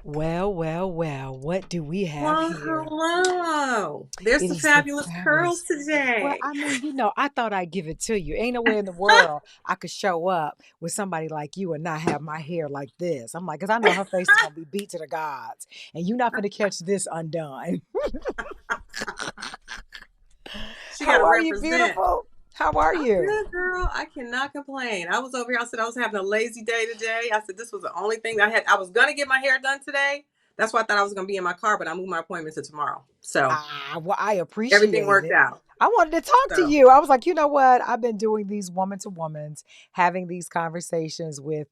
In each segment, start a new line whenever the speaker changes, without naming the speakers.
Well, well, well, what do we have
Well,
here?
hello. There's
It
the
is the
fabulous curls
fabulous. Well,
today.
I mean, I thought I'd give it to you. Ain't no way in the world I could show up with somebody like you and not have my hair like this. I'm like, because I know her face is going to be beat to the gods, and you're not going to catch this undone.
She got
How
to
are you,
represent.
beautiful? How are
I'm
you?
good, girl. I cannot complain. I was over here. I said I was having a lazy day today. I said this was the only thing I had. I was gonna get my hair done today. That's why I thought I was gonna be in my car, but I moved my appointment to tomorrow. So
Well, I
everything
appreciate
worked
it.
out.
I wanted to talk to
So
you. I was like, you know what? I've been doing these woman to womans, having these conversations with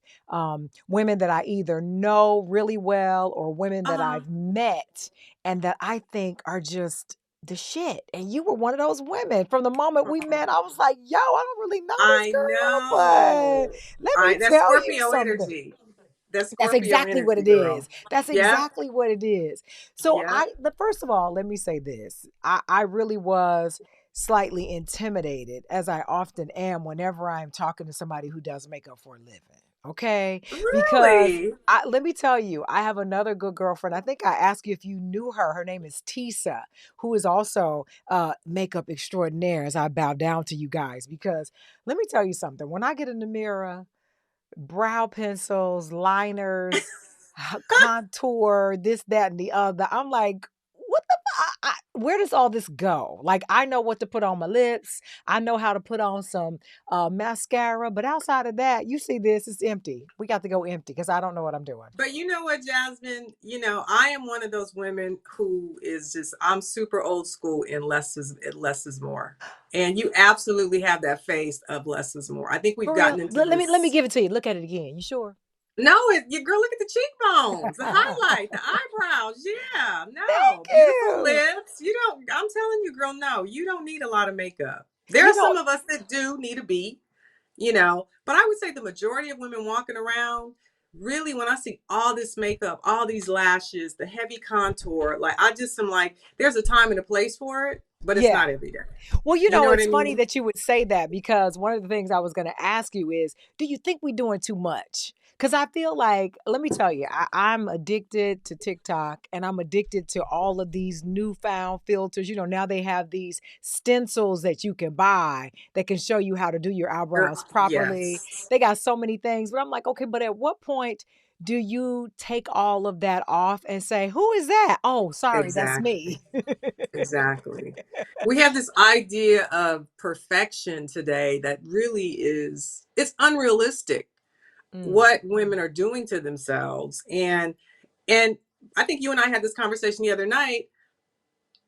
women that I either know really well or women that
uh-huh.
I've met and that I think are just the shit. And you were one of those women. From the moment we met, I was like, yo, I don't really know this
I
girl, but
know.
let me
I That's
tell you
Scorpio
something.
energy. That's
That's
Scorpio
exactly what
energy,
it is.
girl.
That's
Yeah.
exactly what it is. So
Yeah.
the first of all, let me say this. I really was slightly intimidated, as I often am whenever I'm talking to somebody who does makeup for a living. Okay. Because
Really?
let me tell you, I have another good girlfriend. I think I asked you if you knew her. Her name is Tisa, who is also makeup extraordinaire as I bow down to you guys. Because let me tell you something. When I get in the mirror, brow pencils, liners, contour, this, that, and the other. I'm like, what the? Where does all this go? Like, I know what to put on my lips. I know how to put on some mascara, but outside of that, you see this, it's empty. We got to go empty because I don't know what I'm doing.
But you know what, Jasmine? I am one of those women who is just I'm super old school in less is more. And you absolutely have that face of less is more. I think we've
For real.
gotten into
Let me
this.
give it to you. Look at it again. You sure?
No, you girl, look at the cheekbones, the highlight, the eyebrows. Yeah,
Thank
no, beautiful
you.
lips. You don't. I'm telling you, girl, no, you don't need a lot of makeup. There
You
are
know,
some of us that do need a beat, but I would say the majority of women walking around, really, when I see all this makeup, all these lashes, the heavy contour, like I just am like, there's a time and a place for it, but it's
yeah.
not every day.
Well,
You know what I
it's funny
mean?
that you would say that because one of the things I was going to ask you is, do you think we're doing too much? Because I feel like, let me tell you, I'm addicted to TikTok and I'm addicted to all of these newfound filters. Now they have these stencils that you can buy that can show you how to do your eyebrows properly.
Yes,
They got so many things, but I'm like, okay, but at what point do you take all of that off and say, who is that? Oh, sorry, that's
exactly.
me.
Exactly. We have this idea of perfection today that really it's unrealistic
Mm.
what women are doing to themselves. And I think you and I had this conversation the other night.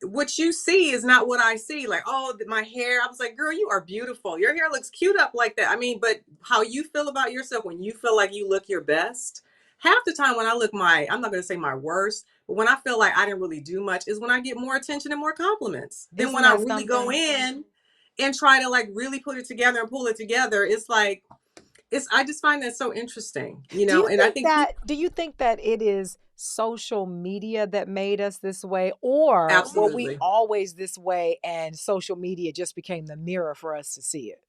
What you see is not what I see. Like, oh, my hair. I was like, girl, you are beautiful. Your hair looks cute up like that. I mean, but how you feel about yourself when you feel like you look your best, half the time when I look I'm not going to say my worst, but when I feel like I didn't really do much is when I get more attention and more compliments. Then
Isn't
when I
that
really go
something?
in and try to like really put it together and pull it together, it's like, I just find that so interesting, and I think people,
Do you think that it is social media that made us this way, or were we
absolutely.
always this way and social media just became the mirror for us to see it?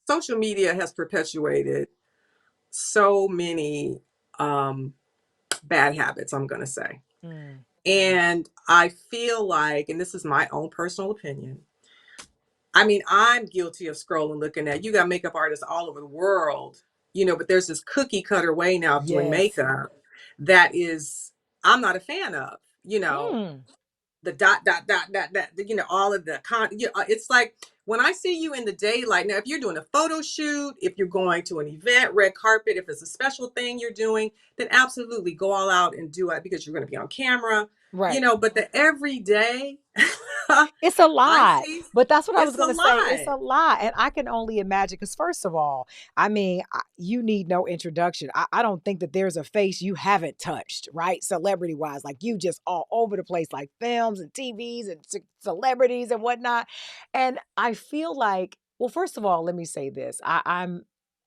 Social media has perpetuated so many um, bad habits, I'm going to say.
Mm.
And I feel like, and this is my own personal opinion, I mean, I'm guilty of scrolling, looking at you got makeup artists all over the world, but there's this cookie cutter way now of doing
Yes.
makeup that is, I'm not a fan of,
Mm.
the dot, all of it's like when I see you in the daylight. Now, if you're doing a photo shoot, if you're going to an event, red carpet, if it's a special thing you're doing, then absolutely go all out and do it because you're going to be on camera,
Right.
but the everyday,
It's a
I
lot.
see,
But that's what I was
it's a
going to say. It's
lot.
a lot. And I can only imagine because, first of all, I mean, you need no introduction. I don't think that there's a face you haven't touched, right? Celebrity wise, like you just all over the place, like films and TVs and celebrities and whatnot. And I feel like, well, first of all, let me say this. I'm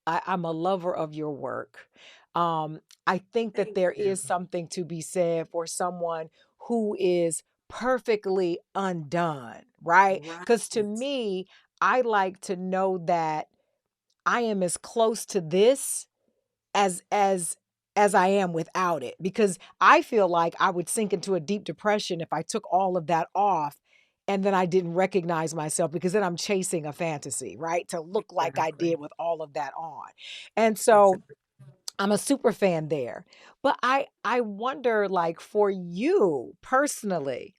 a lover of your work. I think that
Thank
there
you.
is something to be said for someone who is perfectly undone, right?
Right.
Because to me, I like to know that I am as close to this as as I am without it, because I feel like I would sink into a deep depression if I took all of that off and then I didn't recognize myself, because then I'm chasing a fantasy, right? To look like I
Exactly.
did with all of that on. And so
Exactly.
I'm a super fan there. But I wonder, like, for you personally,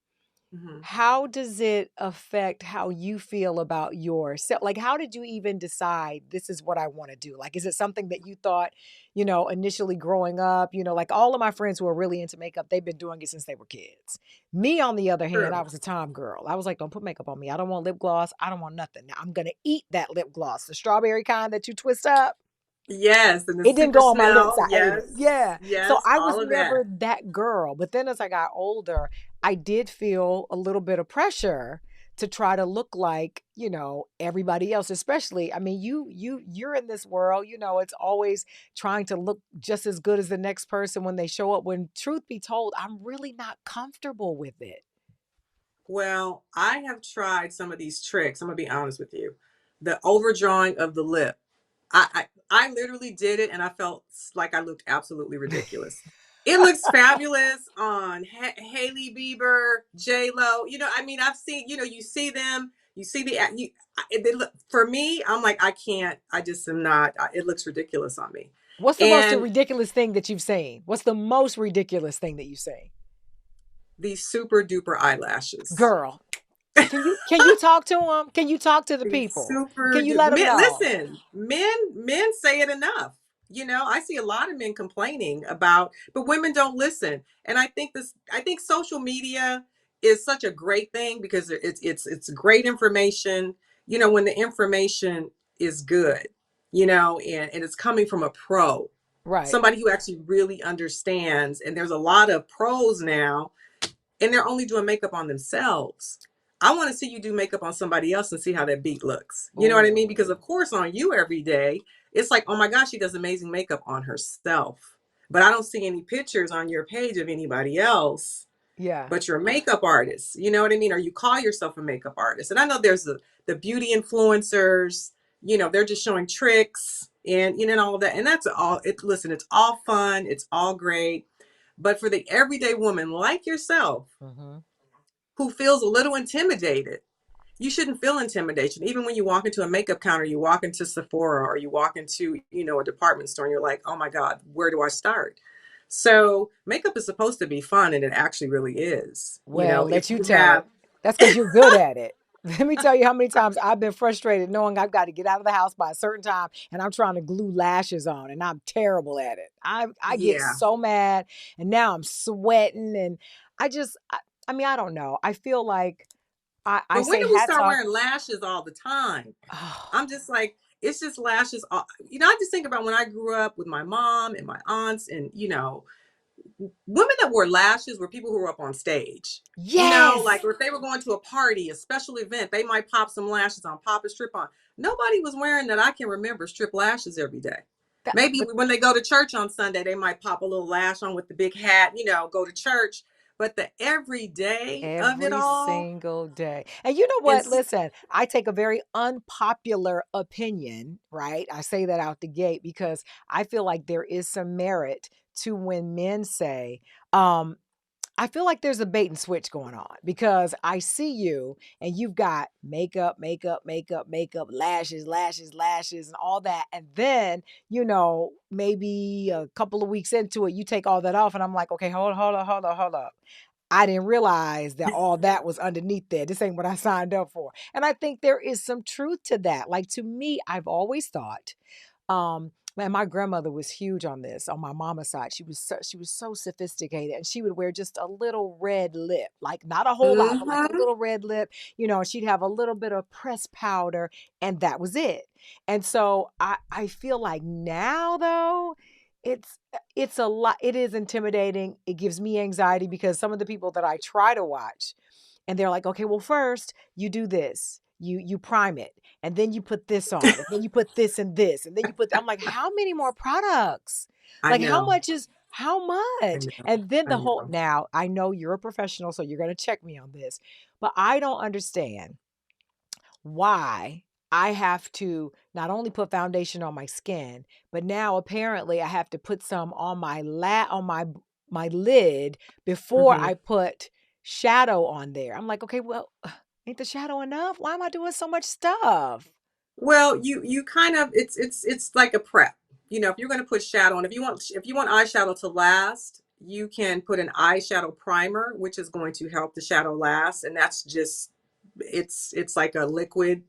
Hmm.
how does it affect how you feel about yourself? Like, how did you even decide this is what I want to do? Like, is it something that you thought, initially growing up? Like all of my friends who are really into makeup, they've been doing it since they were kids. Me, on the other hand, I
True.
was a Tom girl. I was like, don't put makeup on me. I don't want lip gloss. I don't want nothing. Now, I'm going to eat that lip gloss, the strawberry kind that you twist up.
Yes, and the
It didn't
super
go on my lips,
smell.
I ate it.
Yes,
Yeah. So
yes,
I was
all of
never
that.
that girl. But then as I got older, I did feel a little bit of pressure to try to look like, everybody else. Especially, I mean, you're in this world, it's always trying to look just as good as the next person when they show up, when truth be told, I'm really not comfortable with it.
Well, I have tried some of these tricks. I'm gonna be honest with you. The overdrawing of the lip. I literally did it, and I felt like I looked absolutely ridiculous. It looks fabulous on Haley Bieber, J Lo. I mean, I've seen. You see them. You see they look, for me, I'm like, I can't. I just am not. It looks ridiculous on me.
What's the most
And
ridiculous thing that you've seen? What's the most ridiculous thing that you've seen?
these super duper eyelashes.
Girl, can you talk to them? Can you talk to the
These
people?
super
Can you let them
men.
know?
Listen, men say it enough. I see a lot of men complaining about, but women don't listen. And I think social media is such a great thing because it's great information. When the information is good, and it's coming from a pro,
Right.
somebody who actually really understands. And there's a lot of pros now, and they're only doing makeup on themselves. I want to see you do makeup on somebody else and see how that beat looks. You know what I mean? Because of
Oh,
course on you every day, it's like, oh my gosh, she does amazing makeup on herself. But I don't see any pictures on your page of anybody else,
yeah.
but you're a makeup artist. You know what I mean? Or you call yourself a makeup artist. And I know there's the beauty influencers, they're just showing tricks and all of that. And that's all listen, it's all fun, it's all great. But for the everyday woman like yourself,
Hmm.
who feels a little intimidated. You shouldn't feel intimidation. Even when you walk into a makeup counter, you walk into Sephora or you walk into, a department store and you're like, oh my God, where do I start? So makeup is supposed to be fun and it actually really is.
Well,
If
let you
you
tell
have,
it. That's because you're good at it. Let me tell you how many times I've been frustrated knowing I've got to get out of the house by a certain time and I'm trying to glue lashes on and I'm terrible at it. I get
yeah.
so mad and now I'm sweating and I mean, I don't know. I feel like I
But when
say
do we
hats
start
off.
wearing lashes all the time?
Oh,
I'm just like, it's just lashes. I just think about when I grew up with my mom and my aunts and, women that wore lashes were people who were up on stage. Like
yes.
if they were going to a party, a special event, they might pop some lashes on, pop a strip on. Nobody was wearing that I can remember strip lashes every day. Maybe
But
when they go to church on Sunday, they might pop a little lash on with the big hat, go to church. But the everyday of it
every
all,
single day. And you know
and
what? Listen, I take a very unpopular opinion, right? I say that out the gate because I feel like there is some merit to when men say, I feel like there's a bait and switch going on, because I see you and you've got makeup, makeup, makeup, makeup, lashes, lashes, lashes, and all that. And then, maybe a couple of weeks into it, you take all that off. And I'm like, okay, hold on, hold on, hold up. I didn't realize that all that was underneath there. This ain't what I signed up for. And I think there is some truth to that. Like, to me, I've always thought, man, my grandmother was huge on this on my mama's side. She was so sophisticated, and she would wear just a little red lip, like not a whole lot, but like a
mm-hmm.
little red lip, and she'd have a little bit of pressed powder, and that was it. And so I feel like now, though, it's a lot. It is intimidating. It gives me anxiety because some of the people that I try to watch, and they're like, okay, well, first you do this, you prime it, and then you put this on, and then you put this and this, and then you put. I'm like, how many more products?
I
Like, how
know,
much is how
I
much?
know,
And then
I
the whole.
know.
Now I know you're a professional, so you're going to check me on this, but I don't understand why. I have to not only put foundation on my skin, but now apparently I have to put some on my lid before
Mhm.
I put shadow on there. I'm like, okay, well, ain't the shadow enough? Why am I doing so much stuff?
Well, you kind of it's like a prep. You know, if you're going to put shadow on, if you want eyeshadow to last, you can put an eyeshadow primer, which is going to help the shadow last, and that's just it's like a liquid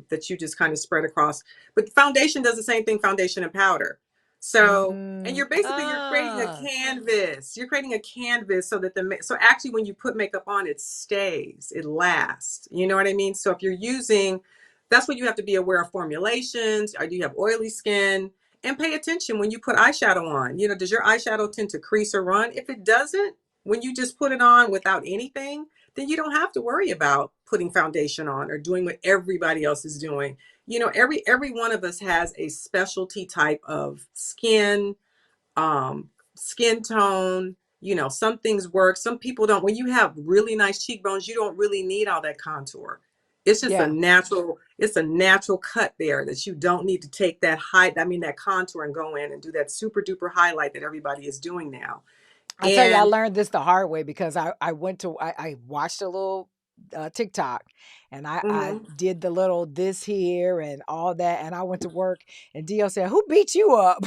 that you just kind of spread across. But foundation does the same thing, foundation and powder. So, and
Mm,
you're basically you're creating a
ah,
canvas. You're creating a canvas so that so actually when you put makeup on, it stays, it lasts. You know what I mean? So if you're using, that's what you have to be aware of formulations. Or do you have oily skin? And pay attention when you put eyeshadow on. You know, does your eyeshadow tend to crease or run? If it doesn't, when you just put it on without anything, then you don't have to worry about putting foundation on or doing what everybody else is doing. You know, every one of us has a specialty type of skin tone. You know, some things work, some people don't. When you have really nice cheekbones, you don't really need all that contour. It's just
yeah.
it's a natural cut there that you don't need to take that that contour and go in and do that super duper highlight that everybody is doing now.
I tell you, I
And
learned this the hard way because I watched a little TikTok and I
mhm.
did the little this here and all that. And I went to work and Dio said, "Who beat you up?"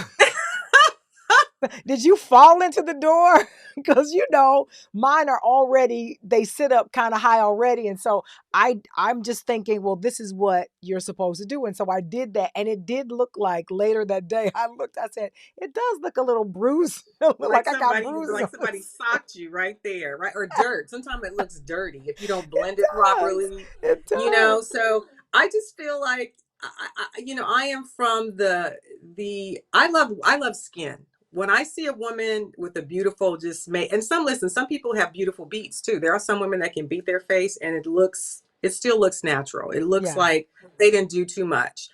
Did you fall into the door? Because mine are already, they sit up kind of high already. And so I'm just thinking, well, this is what you're supposed to do. And so I did that. And it did look like later that day, I said, it does look a little bruised. It look like I got bruises
Like
on
somebody
this.
socked you right there, right? Or dirt. Sometimes it looks dirty if you don't
It
blend it
does.
properly,
It
you know.
does.
So I just feel like I am from I love skin. When I see a woman with a beautiful just made, and some people have beautiful beats too. There are some women that can beat their face and it still looks natural. It looks
Yeah.
like they didn't do too much.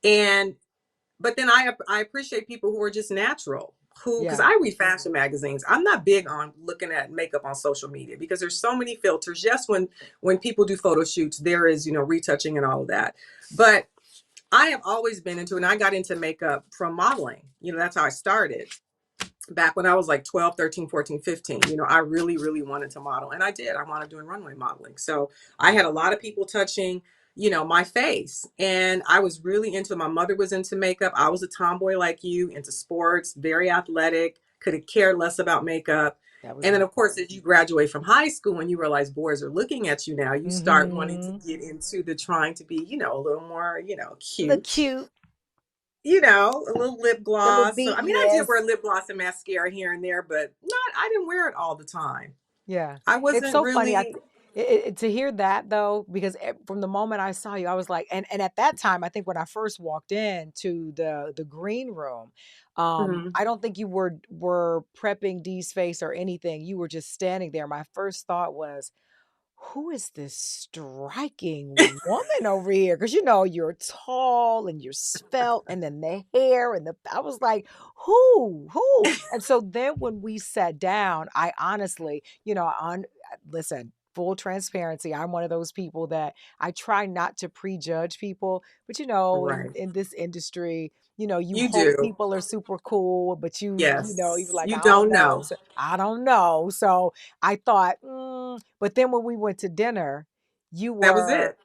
And but then I appreciate people who are just natural, who, because
Yeah.
I read fashion magazines. I'm not big on looking at makeup on social media because there's so many filters. Yes, when people do photo shoots, there is, retouching and all of that. But I have always been into, and I got into makeup from modeling. That's how I started back when I was like 12, 13, 14, 15. I really, really wanted to model. And I did. I wanted doing runway modeling. So I had a lot of people touching, my face. And I was really into, my mother was into makeup. I was a tomboy like you, into sports, very athletic, could have cared less about makeup.
That was
And then,
me.
of course, as you graduate from high school and you realize boys are looking at you now, you start wanting to
Mm-hmm.
get into the trying to be, a little more,
Look
cute,
cute.
a little lip
The little
gloss. So,
beat,
I mean, I did wear
yes.
lip gloss and mascara here and there, but I didn't wear it all the time.
Yeah.
I
It's
wasn't
so funny.
really,
To hear that though, because from the moment I saw you, I was like, and at that time, I think when I first walked in to the green room,
mhm.
I don't think you were prepping Dee's face or anything. You were just standing there. My first thought was, who is this striking woman over here? Because you're tall and you're svelte, and then the hair and I was like, who? And so then when we sat down, I honestly, listen, full transparency, I'm one of those people that I try not to prejudge people, but in
Right.
this industry, you
You
hope
do.
people are super cool, but you're
Yes.
like,
You
I don't
don't
know.
know.
So I don't know. So I thought, but then when we went to dinner, you
That was
were,
it.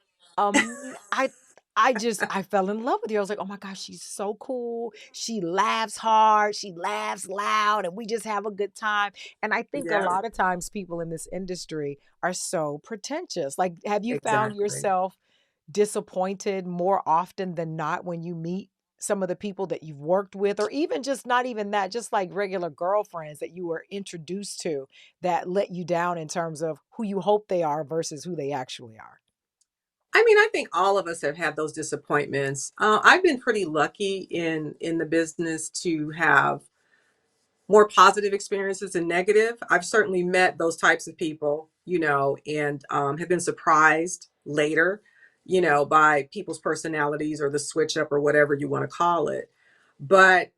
I fell in love with you. I was like, oh my gosh, she's so cool. She laughs hard. She laughs loud, and we just have a good time. And I think a
Yeah,
lot of times people in this industry are so pretentious. Like, have you found
exactly.
yourself disappointed more often than not when you meet some of the people that you've worked with, or even just not even that, just like regular girlfriends that you were introduced to that let you down in terms of who you hope they are versus who they actually are?
I mean, I think all of us have had those disappointments. I've been pretty lucky in the business to have more positive experiences than negative. I've certainly met those types of people, and have been surprised later, by people's personalities or the switch up or whatever you want to call it. But,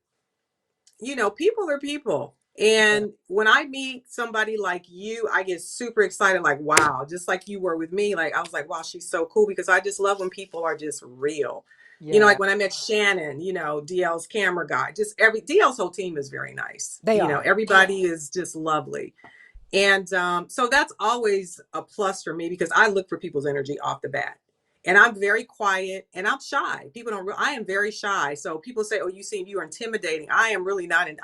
people are people.
Yeah.
And when I meet somebody like you, I get super excited, like, wow, just like you were with me. Like, I was like, wow, she's so cool because I just love when people are just real.
Yeah.
Like when I met Shannon, DL's camera guy, just DL's whole team is very nice.
They are.
Everybody is just lovely. And so that's always a plus for me because I look for people's energy off the bat. And I'm very quiet and I'm shy. People don't. I am very shy. So people say, "Oh, you're intimidating." I am really not. And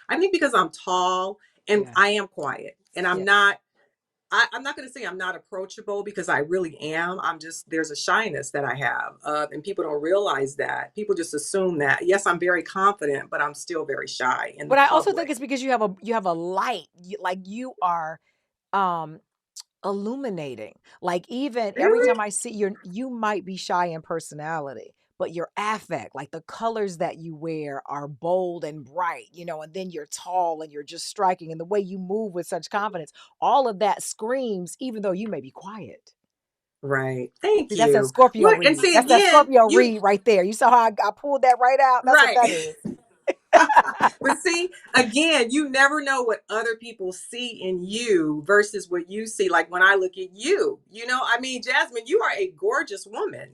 I think because I'm tall and
Yeah.
I am quiet and I'm
Yeah.
not. I'm not going to say I'm not approachable because I really am. I'm just there's a shyness that I have, and people don't realize that. People just assume that. Yes, I'm very confident, but I'm still very shy in the
But I also think
public.
it's because you have a light. Like you are um illuminating. Like even every
Really?
time I see you might be shy in personality, but your affect, like the colors that you wear are bold and bright, and then you're tall and you're just striking and the way you move with such confidence, all of that screams even though you may be quiet.
Right. Thank
See, that's that
you.
Scorpio
What? And
read.
see
That's that
again,
Scorpio
you
read right there. You saw how I pulled that right out? That's what
right.
that is.
But see, again, you never know what other people see in you versus what you see. Like when I look at you, I mean, Jasmine, you are a gorgeous woman.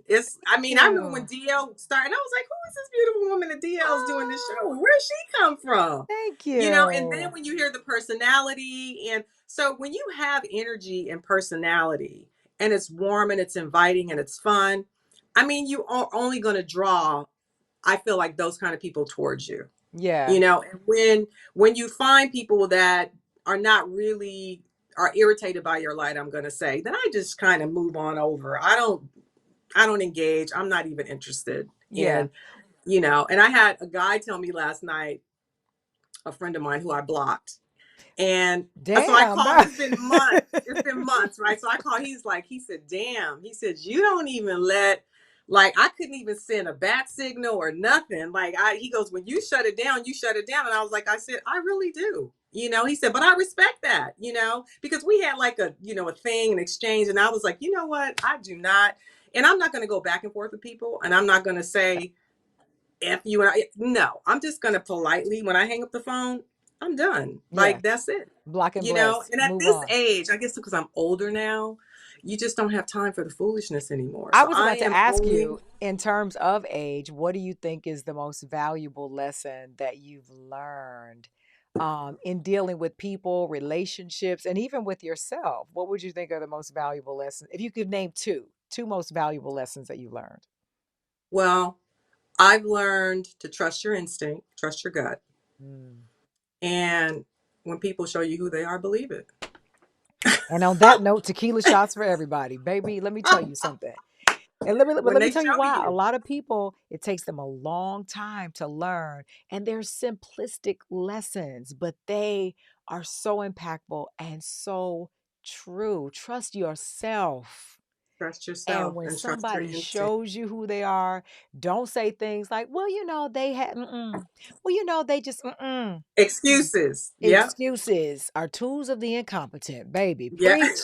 I mean, I remember when
You.
DL started, I was like, who is this beautiful woman that DL's doing this show?
Oh,
Where'd she come from?
thank
And then
you.
when you hear the personality, and so when you have energy and personality and it's warm and it's inviting and it's fun, I mean, you are only going to draw, I feel like, those kind of people towards you.
Yeah.
And when you find people that are not really are irritated by your light, I'm going to say, then I just kind of move on over. I don't engage. I'm not even interested
Yeah.
in, and I had a guy tell me last night, a friend of mine who I blocked. And so I
Damn.
called, it's been months. It's been months, right? So I called, he said, damn. He said, you don't even like, I couldn't even send a bat signal or nothing. Like, he goes, when you shut it down, you shut it down. And I was like, I said, I really do. He said, but I respect that, because we had like a thing, an exchange. And I was like, you know what? I do not. And I'm not going to go back and forth with people. And I'm not going to say, F you and no, I'm just gonna politely when I hang up the phone, I'm done.
Yeah.
Like that's it.
Block and bless.
And at
Move
this
on.
age, I guess because I'm older now, you just don't have time for the foolishness anymore.
I
So
was
I
about to
am
ask
only
you, in terms of age, what do you think is the most valuable lesson that you've learned in dealing with people, relationships, and even with yourself? What would you think are the most valuable lessons? If you could name two most valuable lessons that you learned.
well, I've learned to trust your instinct, trust your gut.
Mm.
And when people show you who they are, believe it.
And on that note, tequila shots for everybody. Baby, let me tell you something. And
When
let me
they
tell you
show
why. A
you.
lot of people, it takes them a long time to learn, and they're simplistic lessons, but they are so impactful and so true. Trust yourself.
Trust
And
yourself
when
and trust your
somebody
instinct.
shows you who they are, don't say things like, well, they had, well, they just, Mm.
Excuses. Yep.
Excuses are tools of the incompetent, baby.
Yeah.
Preach.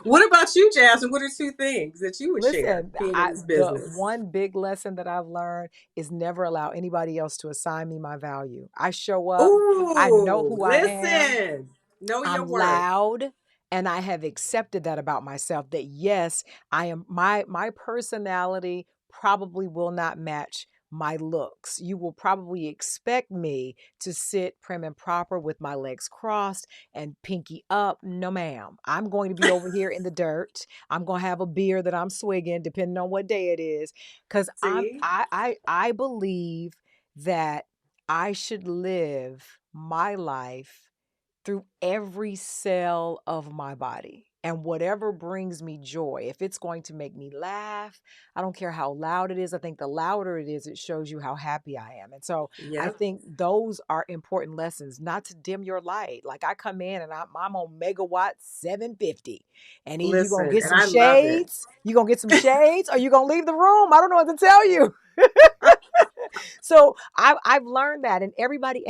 What about you, Jasmine? What are two things that you would share
Listen,
being in this
the
business?
one big lesson that I've learned is never allow anybody else to assign me my value. I show up, I know
Ooh,
who I am,
listen. Know your
I'm
worth.
loud, and I have accepted that about myself, that yes, I am my personality probably will not match my looks. You will probably expect me to sit prim and proper with my legs crossed and pinky up. No, ma'am. I'm going to be over here in the dirt. I'm going to have a beer that I'm swigging, depending on what day it is, because
See?
I believe that I should live my life through every cell of my body. And whatever brings me joy, if it's going to make me laugh, I don't care how loud it is. I think the louder it is, it shows you how happy I am. And so I
Yep.
think those are important lessons, not to dim your light. Like I come in and I'm on megawatt 750. And either you're going to
Listen,
get
and
some
I love it.
shades, you're going to get some shades, or you're going to leave the room. I don't know what to tell you. So I've learned that, and everybody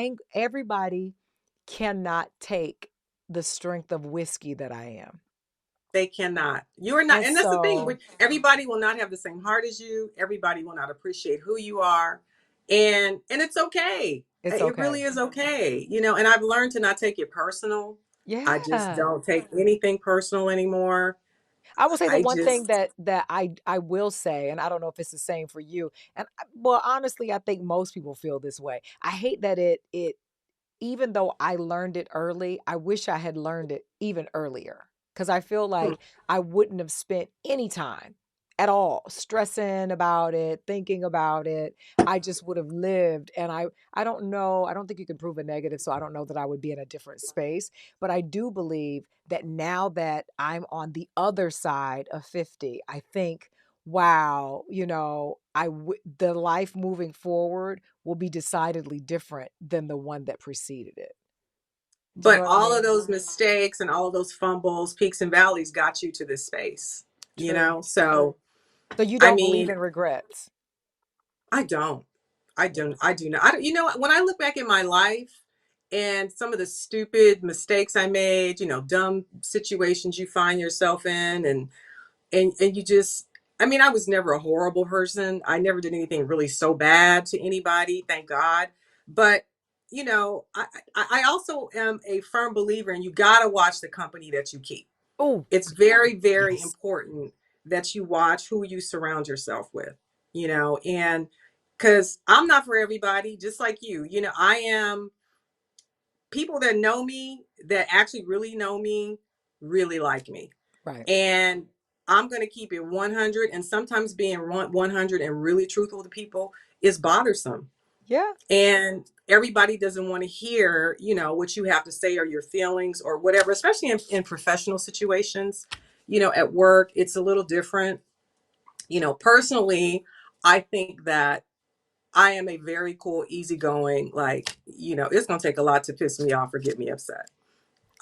cannot take the strength of whiskey that I am.
They cannot. You are not,
And
and that's the thing.
so,
Everybody will not have the same heart as you. Everybody will not appreciate who you are, and it's okay.
It's
It really
okay.
is okay, and I've learned to not take it personal. I just
Yeah.
don't take anything personal anymore.
I will say the
I
one thing
just,
that I will say, and I don't know if it's the same for you, and well, honestly, I think most people feel this way. I hate that it even though I learned it early, I wish I had learned it even earlier because I feel
hmm.
like I wouldn't have spent any time at all stressing about it, thinking about it. I just would have lived, and I don't know, I don't think you can prove a negative, so I don't know that I would be in a different space, but I do believe that now that I'm on the other side of 50, I think wow, the life moving forward will be decidedly different than the one that preceded it. Do you know
But
what I
all of
mean?
those mistakes and all of those fumbles, peaks and valleys got you to this space,
True.
So,
So you
I
don't believe
mean,
in regrets.
I don't.
Yeah.
I do not. When I look back in my life and some of the stupid mistakes I made, dumb situations you find yourself in, and you just, I mean, I was never a horrible person. I never did anything really so bad to anybody, thank God. But, I also am a firm believer in you got to watch the company that you keep.
Oh,
It's very, very
yes.
important that you watch who you surround yourself with, and because I'm not for everybody, just like you. I am people that know me, that actually really know me, really like me.
Right.
And I'm going to keep it 100. And sometimes being 100 and really truthful to people is bothersome.
Yeah.
And everybody doesn't want to hear, what you have to say or your feelings or whatever, especially in professional situations. At work, it's a little different. Personally, I think that I am a very cool, easygoing, like, it's going to take a lot to piss me off or get me upset.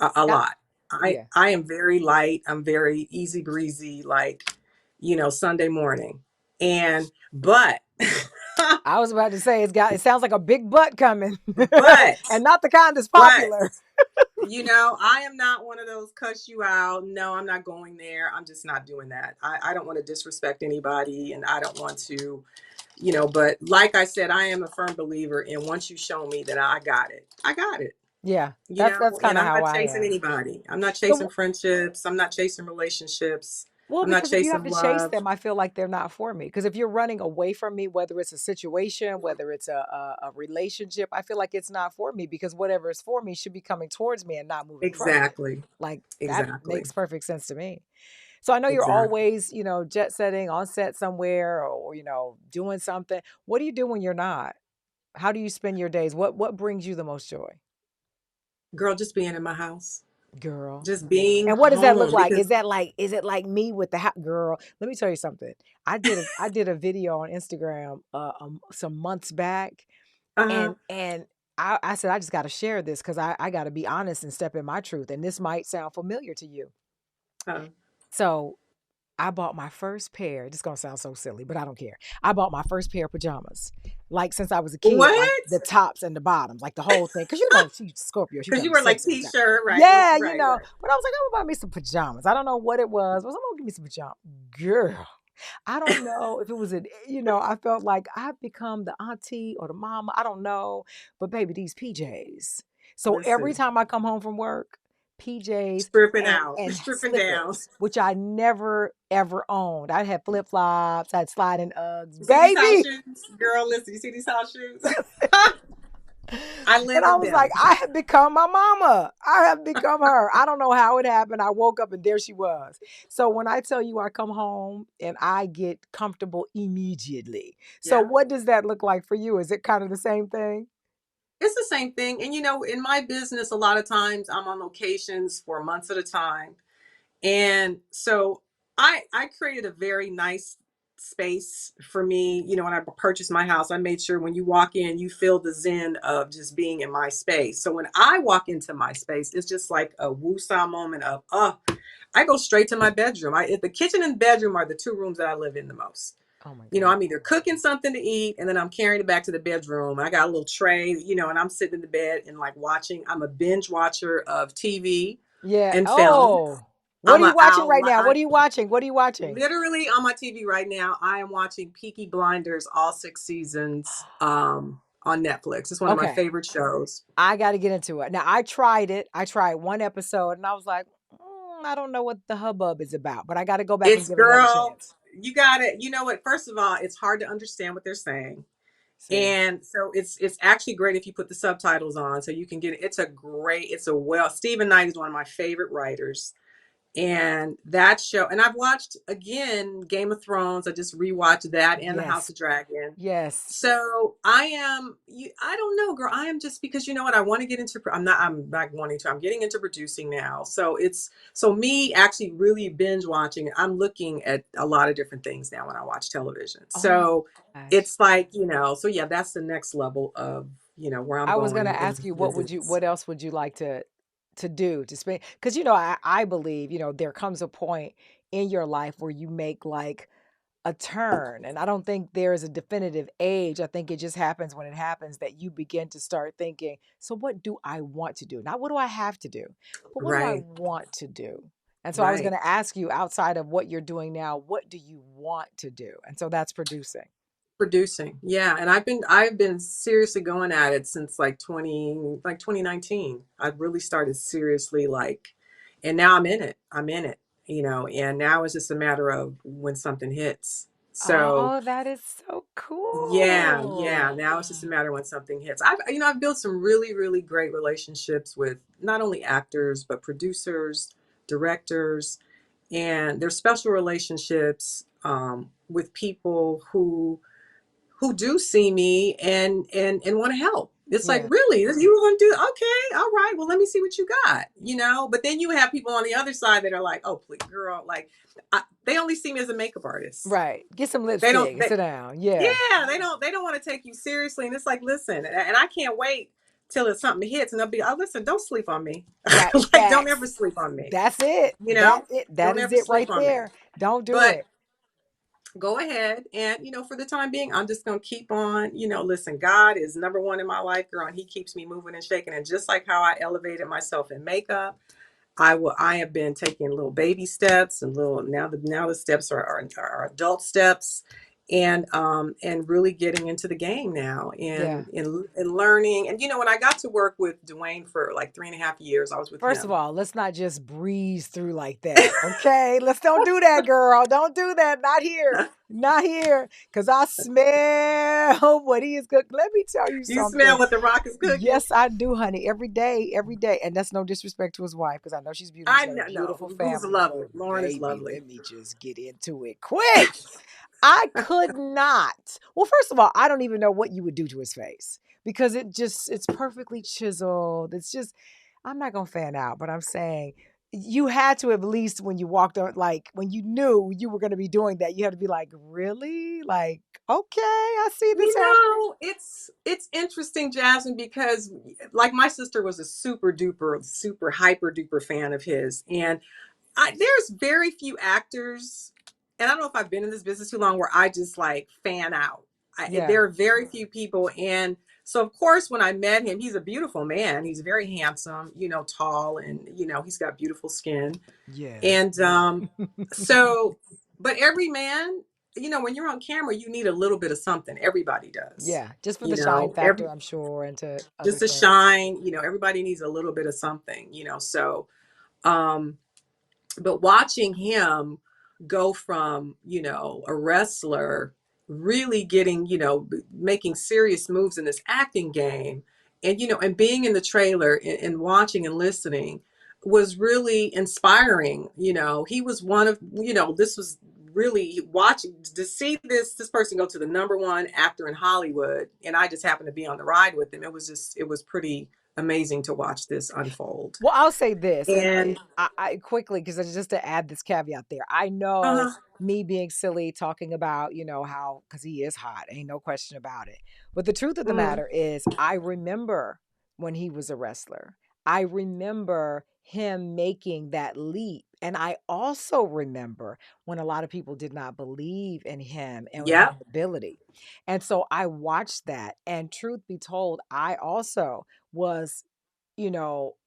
A
See,
lot.
yeah.
I am very light. I'm very easy breezy, like, Sunday morning. But,
I was about to say it sounds like a big butt coming.
but,
And not the kind that's
but,
popular.
I am not one of those cuss you out. No, I'm not going there. I'm just not doing that. I don't want to disrespect anybody, and I don't want to, but like I said, I am a firm believer in once you show me that I got it, I got it.
Yeah. That's kind
And
of
I'm
how
not
I
chasing
am.
anybody. I'm not chasing
So
friendships. I'm not chasing relationships.
well,
I'm not
because if you have
chasing
to chase
love.
them, I feel like they're not for me. Because if you're running away from me, whether it's a situation, whether it's a relationship, I feel like it's not for me because whatever is for me should be coming towards me and not moving from me.
Exactly.
Like that
Exactly.
makes perfect sense to me. So I know you're
Exactly.
always, jet setting on set somewhere or, doing something. What do you do when you're not? How do you spend your days? What brings you the most joy?
Girl, just being in my house,
Girl.
just being
And what does that look
home
like?
because,
Is it like me with the hat girl? Let me tell you something. I did a video on Instagram some months back
uh-huh,
and I said I just gotta share this because I gotta be honest and step in my truth. And this might sound familiar to you.
uh,
So I bought my first pair. This is gonna sound so silly, but I don't care. I bought my first pair of pajamas. Like since I was a kid, like
what?
the tops and the bottoms, like the whole thing. Cause she's Scorpio, she
Because
trying
you
to be
were like
sexy all the time.
t-shirt, right?
Yeah,
Right.
but I was like, I'm gonna buy me some pajamas. I don't know what it was, but I'm gonna give me some pajamas. Girl, I don't know if it was I felt like I've become the auntie or the mama. I don't know. But baby, these PJs. So every
Listen,
time I come home from work, PJs
stripping
and
out,
and
stripping down.
slippers, which I never ever owned. I had flip flops, I had sliding Uggs,
You see these house
baby.
shoes? Girl, listen, you see these house shoes? I
And
live
I
in
was like,
them.
I have become my mama. I have become her. I don't know how it happened. I woke up and there she was. So when I tell you I come home and I get comfortable immediately. So
Yeah.
what does that look like for you? Is it kind of the same thing?
It's the same thing. And in my business, a lot of times I'm on locations for months at a time. And so I created a very nice space for me. When I purchased my house, I made sure when you walk in, you feel the zen of just being in my space. So when I walk into my space, it's just like a woosah moment of, I go straight to my bedroom. The kitchen and bedroom are the two rooms that I live in the most.
Oh my God.
I'm either cooking something to eat and then I'm carrying it back to the bedroom. I got a little tray, and I'm sitting in the bed and like watching. I'm a binge watcher of TV
Yeah.
and film.
Oh. What are
I'm
you
a
watching
owl.
right now? What are you watching? What are you watching?
Literally on my TV right now. I am watching Peaky Blinders, all 6 seasons. on Netflix. It's one of my
Okay.
favorite shows.
I got to get into it. Now, I tried it. I tried one episode and I was like, I don't know what the hubbub is about, but I got to go back and
It's
give it another
girl,
chance.
you got it. You know what? First of all, it's hard to understand what they're saying.
See,
And so it's actually great if you put the subtitles on so you can get it. It's a great, it's a well, Stephen Knight is one of my favorite writers. And that show, and I've watched again Game of Thrones. I just rewatched that and the House
yes,
of Dragon.
yes.
So I am you I don't know, girl. I am just because you know what I want to get into I'm not wanting to. I'm getting into producing now. So it's so me actually really binge watching. I'm looking at a lot of different things now when I watch television.
Oh my
So
gosh.
it's like, so yeah, that's the next level of, where I'm
I was going
going
to
in
ask you,
business.
what else would you like to do to spend? Because, I believe, there comes a point in your life where you make like a turn. And I don't think there is a definitive age. I think it just happens when it happens that you begin to start thinking, so what do I want to do? Not what do I have to do, but what do I
Right.
want to do? And so I was going
Right.
to ask you, outside of what you're doing now, what do you want to do? And so that's producing.
Producing. Yeah. And I've been seriously going at it since like 2019. I really started seriously and now I'm in it. I'm in it, and now it's just a matter of when something hits. So
Oh, that is so
yeah, yeah.
cool.
Now it's just a matter when something hits. I've built some really, really great relationships with not only actors, but producers, directors, and there's special relationships with people who do see me and want to help. It's like,
Yeah.
really, you were going to do, okay, all right, well, let me see what you got. But then you have people on the other side that are like, oh, please, girl, they only see me as a makeup artist.
Right. Get some
They don't,
lipstick and
they,
sit down. Yeah.
yeah, they don't want to take you seriously. And it's like, listen, and I can't wait till it's something hits and they'll be, oh, listen, don't sleep on me.
Right.
Like, don't ever
Facts.
sleep on me.
That's it.
You
That's
know,
it. That
don't
is
ever
it
sleep
right
on me.
there. Don't do
But
it.
go ahead and for the time being I'm just going to keep on, listen, God is number one in my life, girl, and he keeps me moving and shaking. And just like how I elevated myself in makeup, I have been taking little baby steps and little now the steps are adult steps, and really getting into the game now
Yeah.
and learning. And when I got to work with Dwayne for like 3.5 years, I was with
First of
him.
all, let's not just breeze through like that. Okay. Let's don't do that, girl. Don't do that. Not here. Not here. Because I smell what he is cooking. Let me tell you
You smell
something.
what the rock is cooking.
Yes, I do, honey. Every day, every day. And that's no disrespect to his wife, because I know she's beautiful. He's
I
got a
know, no,
beautiful
who's
family.
lovely.
But
Lauren is
baby,
lovely.
let me just get into it quick. I could not. Well, first of all, I don't even know what you would do to his face because it's perfectly chiseled. It's just, I'm not gonna fan out, but I'm saying you had to, at least when you walked on, like when you knew you were gonna be doing that, you had to be like, really? Like, okay, I see this happening.
It's interesting, Jasmine, because like my sister was a super duper, super hyper duper fan of his, and there's very few actors, and I don't know if I've been in this business too long where I just like fan out.
Yeah.
There are very few people, and so of course when I met him, he's a beautiful man. He's very handsome, tall, and he's got beautiful skin.
Yes.
And so, but every man, when you're on camera, you need a little bit of something. Everybody does.
Yeah. Just for the shine factor,
Every
I'm sure, and to other
just to
things.
shine. Everybody needs a little bit of something. So, um, but watching him go from a wrestler really getting making serious moves in this acting game, and being in the trailer and watching and listening was really inspiring. He was one of, this was really watching to see this person go to the number one actor in Hollywood, and I just happened to be on the ride with him. It was pretty amazing to watch this unfold.
Well, I'll say this, and
And
I quickly, because just to add this caveat there, I know
uh-huh.
me being silly talking about, how, because he is hot, ain't no question about it. But the truth of the
Mm,
matter is, I remember when he was a wrestler. I remember him making that leap. And I also remember when a lot of people did not believe in him and in his
yep.
ability. And so I watched that. And truth be told, I also was,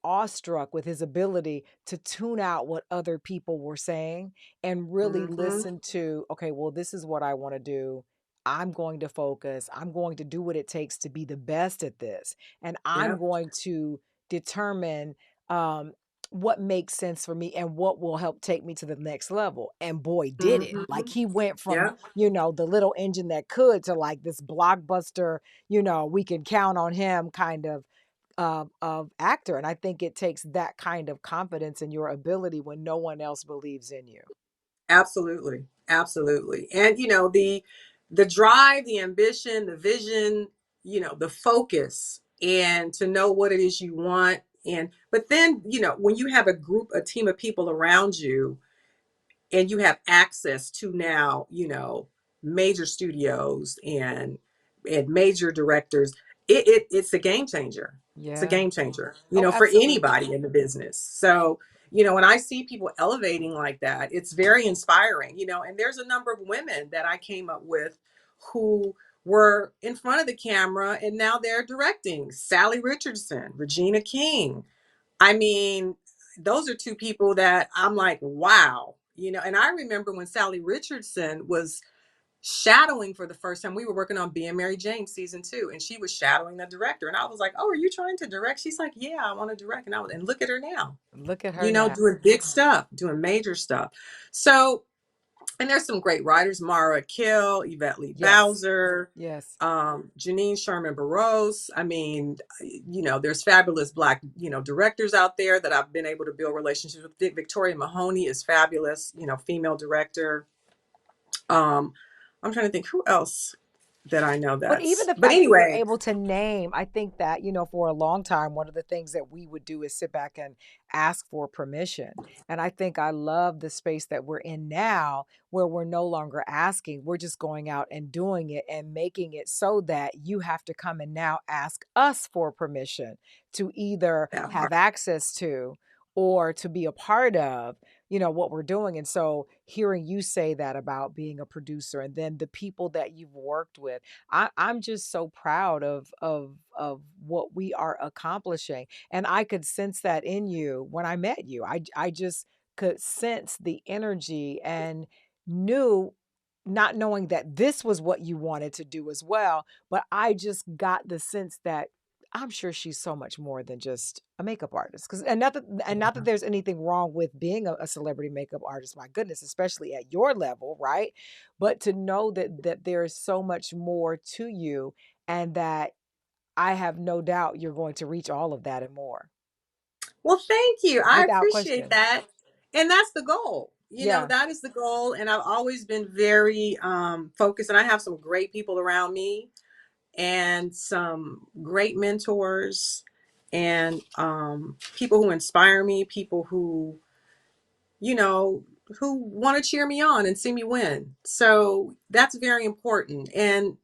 awestruck with his ability to tune out what other people were saying and really
Hmm.
listen to, okay, well, this is what I want to do. I'm going to focus. I'm going to do what it takes to be the best at this. And I'm
Yep.
going to determine um, what makes sense for me and what will help take me to the next level. And boy, did it. Like
Hmm.
he went from,
Yep.
the little engine that could to like this blockbuster, we can count on him kind of actor. And I think it takes that kind of confidence in your ability when no one else believes in you.
Absolutely. Absolutely. And the drive, the ambition, the vision, the focus, and to know what it is you want. And but then, when you have a team of people around you, and you have access to now, major studios and major directors, it's a game changer. It's a
Yeah.
game changer,
Oh,
for
absolutely.
anybody in the business. So, when I see people elevating like that, it's very inspiring, and there's a number of women that I came up with who were in front of the camera and now they're directing. Sally Richardson, Regina King. I mean, those are two people that I'm like, wow. And I remember when Sally Richardson was shadowing for the first time. We were working on Being Mary Jane season 2, and she was shadowing the director. And I was like, "Oh, are you trying to direct?" She's like, "Yeah, I want to direct." And look at her now,
Look at her now.
doing big stuff, doing major stuff. So, and there's some great writers: Mara Kill, Yvette Lee
Yes.
Bowser,
Yes.
Janine Sherman Barros. I mean, there's fabulous Black, directors out there that I've been able to build relationships with. Victoria Mahoney is fabulous, female director. Um, I'm trying to think who else that I know
But even
that's.
the
But
fact that you're
anyway,
able to name, I think that, for a long time, one of the things that we would do is sit back and ask for permission. And I think I love the space that we're in now where we're no longer asking, we're just going out and doing it and making it so that you have to come and now ask us for permission to either
that
have
part.
access to or to be a part of what we're doing. And so hearing you say that about being a producer and then the people that you've worked with, I'm just so proud of what we are accomplishing. And I could sense that in you when I met you. I just could sense the energy and knew, not knowing that this was what you wanted to do as well, but I just got the sense that I'm sure she's so much more than just a makeup artist. Because and not that there's anything wrong with being a celebrity makeup artist, my goodness, especially at your level, right? But to know that there is so much more to you, and that I have no doubt you're going to reach all of that and more,
Well, thank you. I
without
appreciate
question.
that. And that's the goal.
Yeah.
That is the goal. And I've always been very focused. And I have some great people around me and some great mentors and people who inspire me, people you know, who want to cheer me on and see me win. So that's very important. And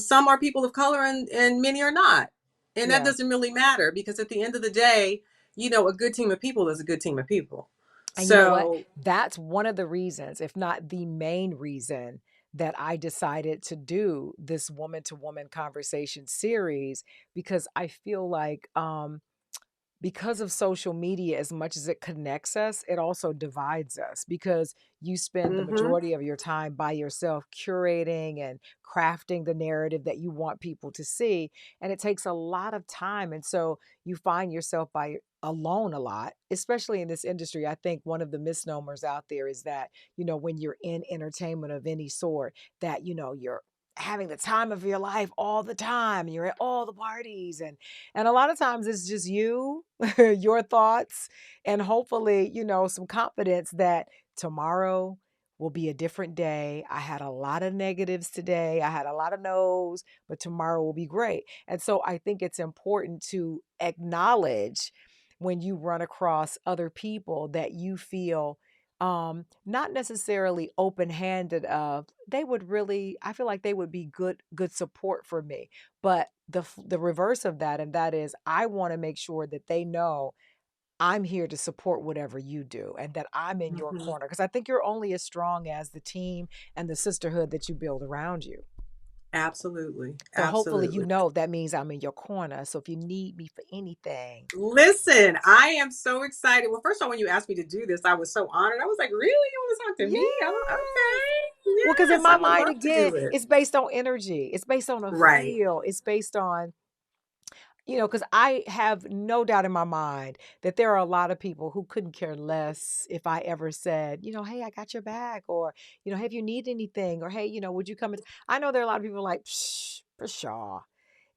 some are people of color and many are not. And that
Yeah.
doesn't really matter because at the end of the day, a good team of people is a good team of people.
And you know what?
So,
That's one of the reasons, if not the main reason, that I decided to do this woman to woman conversation series, because I feel like because of social media, as much as it connects us, it also divides us, because you spend the
mhm,
majority of your time by yourself curating and crafting the narrative that you want people to see. And it takes a lot of time. And so you find yourself by alone a lot, especially in this industry. I think one of the misnomers out there is that, when you're in entertainment of any sort, that, you're having the time of your life all the time. You're at all the parties, and a lot of times it's just you, your thoughts, and hopefully, some confidence that tomorrow will be a different day. I had a lot of negatives today. I had a lot of no's, but tomorrow will be great. And so I think it's important to acknowledge when you run across other people that you feel not necessarily open-handed of, they would really, I feel like they would be good support for me, but the reverse of that, and that is, I want to make sure that they know I'm here to support whatever you do and that I'm in your
mhm.
corner, because I think you're only as strong as the team and the sisterhood that you build around you.
Absolutely.
So hopefully
Absolutely.
that means I'm in your corner. So if you need me for anything.
Listen, I am so excited. Well, first of all, when you asked me to do this, I was so honored. I was like, really? You want to talk to me? I'm
Yes.
okay.
Well, because in
Yes,
my
I would
mind,
love to
again,
do it.
it's based on energy. It's based on a
Right.
feel. It's based on, because I have no doubt in my mind that there are a lot of people who couldn't care less if I ever said, hey, I got your back, or, hey, if you need anything, or hey, would you come? I know there are a lot of people like, Psh, for sure.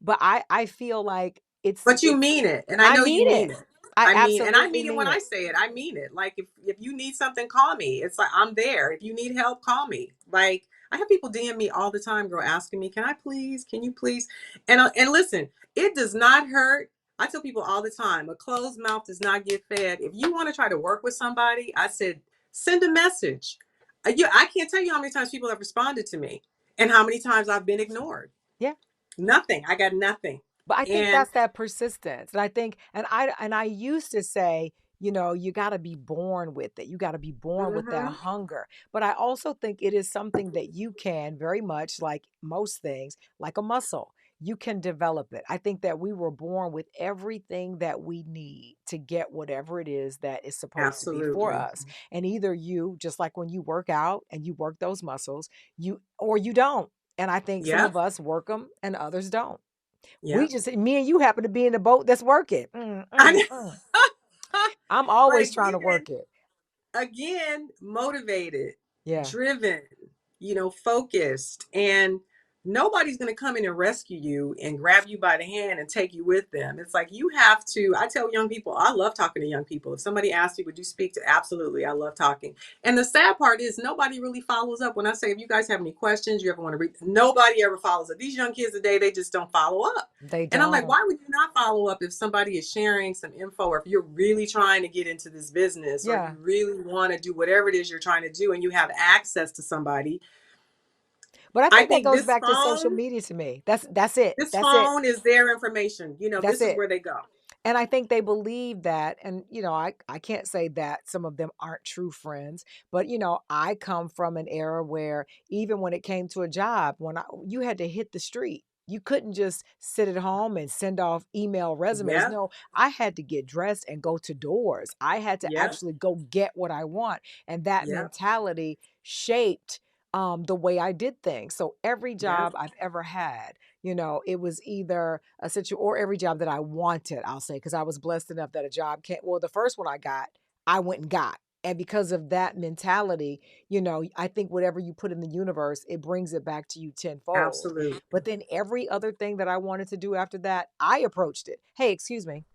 But I feel like
But you
it's,
mean it, and I
I
know you
mean
mean
it.
it.
I
I
absolutely
mean it when
mean
I
it.
say it. I mean it. Like if you need something, call me. It's like I'm there. If you need help, call me. Like I have people DM me all the time, girl, asking me, "Can I please? Can you please?" And listen, it does not hurt. I tell people all the time, a closed mouth does not get fed. If you want to try to work with somebody, I said, send a message. I can't tell you how many times people have responded to me and how many times I've been ignored.
Yeah.
Nothing. I got nothing.
But I think
And
that's that persistence. And I think, and I used to say, you got to be born with it. You got to be born with that
mhm,
hunger. But I also think it is something that you can, very much like most things, like a muscle, you can develop it. I think that we were born with everything that we need to get whatever it is that is supposed to be for
absolutely.
us. And either you, just like when you work out and you work those muscles, or you don't. And I think some
Yep.
of us work them and others don't. We
Yep.
just, me and you happen to be in the boat that's working.
I know.
I'm
But
always trying to
again,
work it.
motivated,
Yeah.
driven, focused, and nobody's going to come in and rescue you and grab you by the hand and take you with them. It's like you have to. I tell young people, I love talking to young people. If somebody asks you, would you speak to? Absolutely, I love talking. And the sad part is nobody really follows up. When I say, if you guys have any questions, you ever want to read, nobody ever follows up. These young kids today, they just don't follow up.
They
And I'm like,
don't.
why would you not follow up if somebody is sharing some info, or if you're really trying to get into this business, or
Yeah.
you really want to do whatever it is you're trying to do and you have access to somebody?
But I
I
think that
think
goes back to social media to me. That's it.
this
That's it.
phone is their information.
That's
This is
it.
where they go.
And I think they believe that, and I can't say that some of them aren't true friends, but I come from an era where even when it came to a job, you had to hit the street. You couldn't just sit at home and send off email resumes.
Yep.
No, I had to get dressed and go to doors. I had to
Yep.
actually go get what I want. And that
Yep.
mentality shaped the way I did things. So every
Yep.
job I've ever had, it was either a situation, or every job that I wanted, I'll say, because I was blessed enough that a job can't, well, the first one I got, I went and got. And because of that mentality, I think whatever you put in the universe, it brings it back to you tenfold.
Absolutely.
But then every other thing that I wanted to do after that, I approached it. Hey, excuse me.